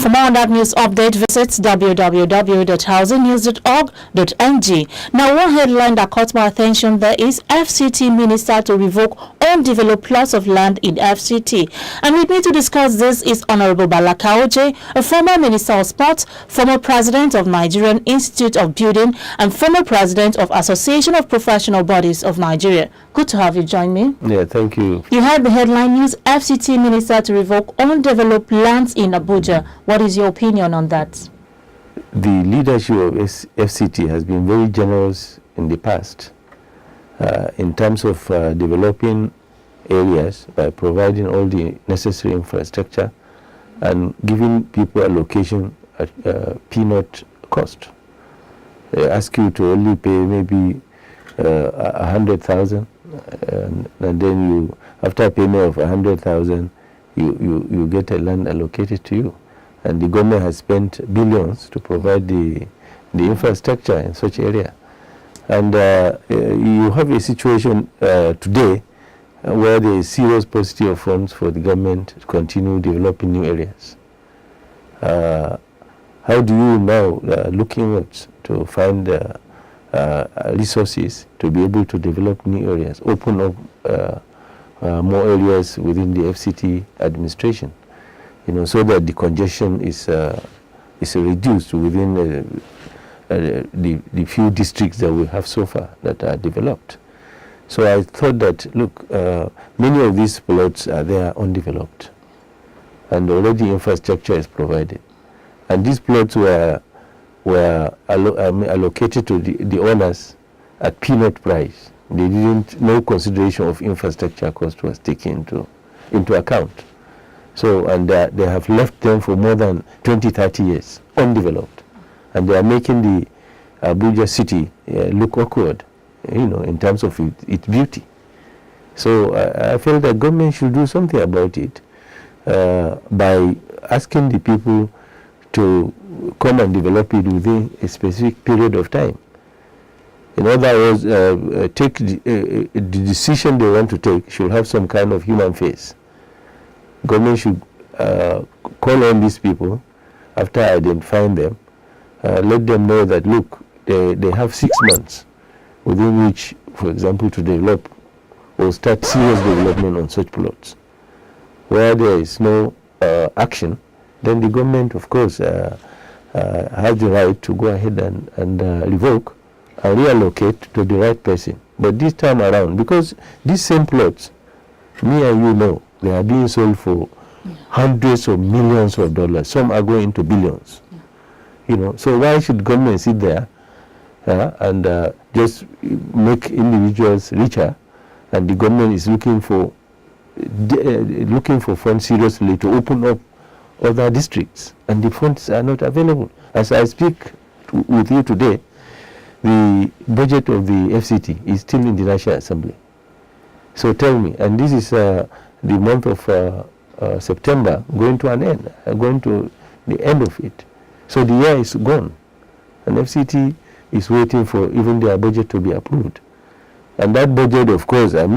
For more on that news update, visit www.housingnews.org.ng. Now, one headline that caught my attention there is FCT Minister to revoke undeveloped plots of land in FCT. And with me to discuss this is Honorable Bala Kaoje, a former Minister of Sports, former President of Nigerian Institute of Building, and former President of Association of Professional Bodies of Nigeria. Good to have you join me. Yeah, thank you. You heard the headline news, FCT Minister to revoke undeveloped lands in Abuja. What is your opinion on that? The leadership of FCT has been very generous in the past in terms of developing areas by providing all the necessary infrastructure and giving people a location at peanut cost. They ask you to only pay maybe 100,000, and then you, after payment of 100,000, you get a land allocated to you. And the government has spent billions to provide the infrastructure in such area. And you have a situation today where there is serious positive of funds for the government to continue developing new areas. How do you now looking at to find resources to be able to develop new areas, open up more areas within the FCT administration, so that the congestion is reduced within the few districts that we have so far that are developed. So I thought that, look, many of these plots are there undeveloped, and already infrastructure is provided. And these plots were allocated to the owners at peanut price. They didn't, no consideration of infrastructure cost was taken into account. So, and they have left them for more than 20-30 years undeveloped, and they are making the Abuja city look awkward, in terms of its beauty. So I felt that government should do something about it by asking the people to come and develop it within a specific period of time. In other words, take the decision they want to take should have some kind of human face. Government should call on these people after identifying them, let them know that, look, they have 6 months within which, for example, to develop or start serious development on such plots. Where there is no action, then the government, of course, has the right to go ahead and revoke and reallocate to the right person. But this time around, because these same plots, me and you know, they are being sold for hundreds of millions of dollars. Some are going into billions. So why should government sit there and just make individuals richer, and the government is looking for funds seriously to open up other districts, and the funds are not available. As I speak with you today, the budget of the FCT is still in the National Assembly. So tell me, and this is the month of September going to an end, going to the end of it. So the year is gone, and FCT is waiting for even their budget to be approved. And that budget, of course, how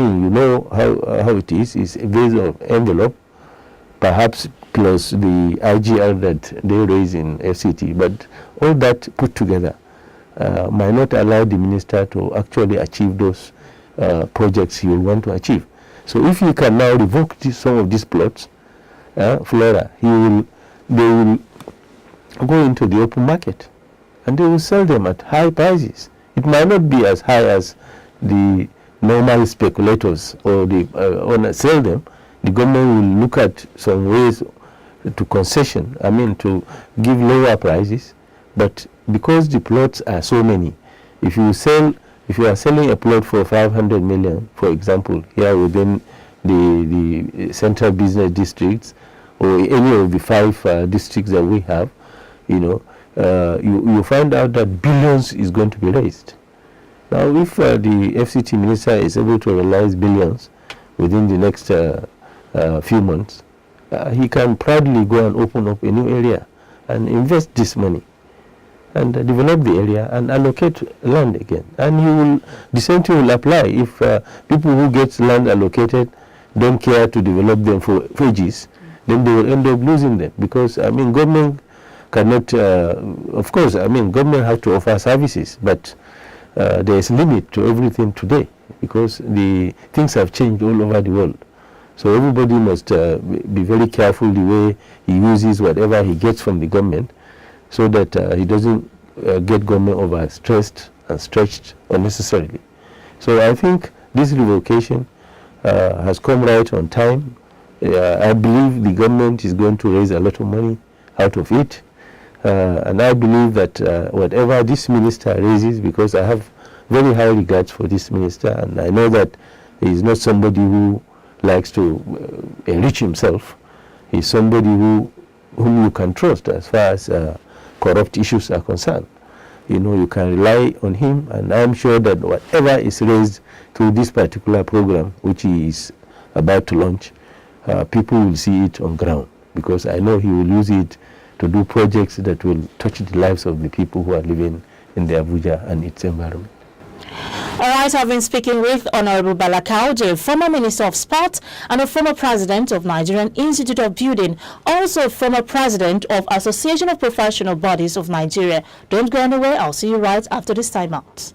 it is based on envelope, perhaps plus the IGR that they raise in FCT. But all that put together might not allow the minister to actually achieve those projects he will want to achieve. So if he can now revoke some of these plots, Flora, they will go into the open market, and they will sell them at high prices. It might not be as high as the normal speculators or the owners sell them. The government will look at some ways to concession, to give lower prices. But because the plots are so many, if you are selling a plot for 500 million, for example, here within the central business districts or any of the 5 districts that we have, you find out that billions is going to be raised. Now, if the FCT minister is able to realize billions within the next few months, he can proudly go and open up a new area and invest this money and develop the area and allocate land again. And the same thing will apply if people who get land allocated don't care to develop them for ages. then they will end up losing them, because government cannot, of course, government have to offer services, but there is limit to everything today, because the things have changed all over the world. So everybody must be very careful the way he uses whatever he gets from the government, so that he doesn't get government overstressed and stretched unnecessarily. So I think this revocation has come right on time. I believe the government is going to raise a lot of money out of it. And I believe that whatever this minister raises, because I have very high regards for this minister, and I know that he is not somebody who likes to enrich himself. He's somebody whom you can trust as far as corrupt issues are concerned. You can rely on him, and I'm sure that whatever is raised through this particular program, which he is about to launch, people will see it on ground, because I know he will use it to do projects that will touch the lives of the people who are living in the Abuja and its environment. All right, I've been speaking with Honorable Bala Kaoje, former Minister of Sport and a former President of Nigerian Institute of Building, also former President of Association of Professional Bodies of Nigeria. Don't go anywhere. I'll see you right after this time out.